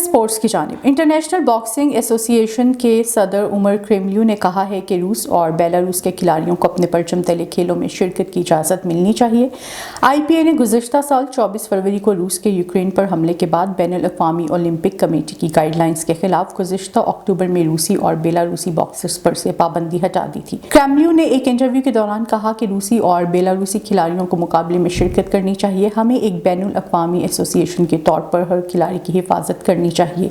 Sports की जानिब। International boxing association के सदर उमर क्रेमलियो ने कहा है कि रूस और बेलारूस के खिलाड़ियों को अपने परचम तले खेलों में शिरकत की इजाज़त मिलनी चाहिए। IPA ने गुज़श्ता साल 24 फरवरी को रूस के यूक्रेन पर हमले के बाद बैनुल-अक़वामी ओलंपिक कमेटी की गाइडलाइंस के खिलाफ गुज़श्ता अक्टूबर में रूसी और बेलारूसी बॉक्सर्स पर से पाबंदी हटा दी थी। क्रेमलियो ने एक इंटरव्यू के दौरान कहा कि रूसी और बेलारूसी खिलाड़ियों को मुकाबले में शिरकत करनी चाहिए। हमें एक बैनुल-अक़वामी एसोसिएशन के तौर पर हर खिलाड़ी की हिफाजत करनी चाहिए।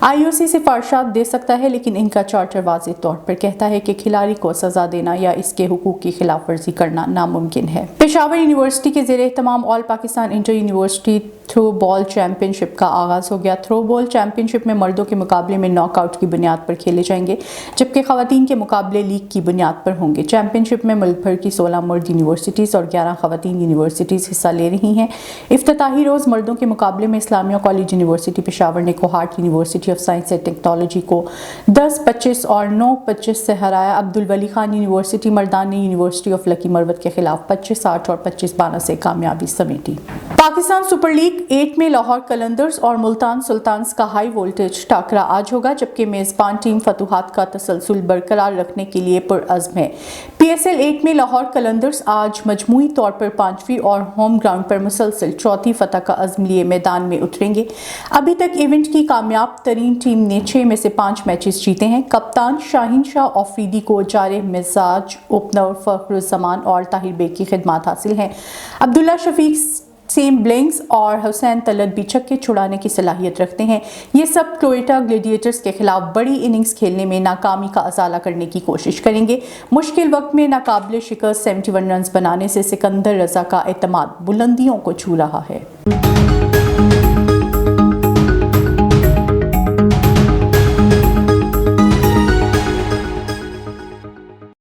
IOC सिफारिशात दे सकता है, लेकिन इनका चार्टर वाज़ेह तौर पर कहता है कि खिलाड़ी को सज़ा देना या इसके हुकूक की खिलाफ वर्जी करना नामुमकिन है। पेशावर यूनिवर्सिटी के ज़ेर एहतमाम all Pakistan inter university throw ball championship का आगाज़ हो गया। थ्रो बॉल चैंपियनशिप में मर्दों के मुकाबले में नॉकआउट की बुनियाद पर खेले जाएंगे, जबकि ख़वातीन के मुकाबले लीग की बुनियाद पर होंगे। चैंपियनशिप में मुल्क भर की 16 मर्द यूनिवर्सिटीज़ और 11 ख़वातीन यूनिवर्सिटीज़ हिस्सा ले रही हैं। इफ्तिताही रोज़ मर्दों के मुकाबले में इस्लामिया कॉलेज यूनिवर्सिटी पेशावर ने Kohat university of science and technology को 10-25 और 9-25 से हराया। अब्दुल वली खान यूनिवर्सिटी मर्दान ने यूनिवर्सिटी ऑफ लकी मरवत के खिलाफ 25-8 और 25-12 से कामयाबी समेटी। पाकिस्तान सुपर लीग 8 में लाहौर कलंदर्स और मुल्तान सुल्तान्स का हाई वोल्टेज टाकरा आज होगा, जबकि मेज़बान टीम फतुहात का तसलसल बरकरार रखने के लिए पुरअज़्म है। PSL 8 में लाहौर कलंदर्स आज मजमूई तौर पर 5वीं और होम ग्राउंड पर मुसलसल चौथी फतह का अज़्म लिए मैदान में उतरेंगे। अभी तक इवेंट की कामयाब तरीन टीम ने 6 में से 5 मैचेस जीते हैं। कप्तान शाहीन शाह अफरीदी को जारे मिजाज ओपनर फखरुज़्ज़मान और ताहिर बेग की खिदमात हासिल हैं। अब्दुल्ला शफीक सेम ब्लिंग्स और हुसैन तलत भी छक्के छुड़ाने की सलाहियत रखते हैं। ये सब क्लोएटा ग्लेडिएटर्स के खिलाफ बड़ी इनिंग्स खेलने में नाकामी का अजाला करने की कोशिश करेंगे। मुश्किल वक्त में नाकाबिले शिकस्त 71 रन बनाने से सिकंदर रजा का एतमाद बुलंदियों को छू रहा है।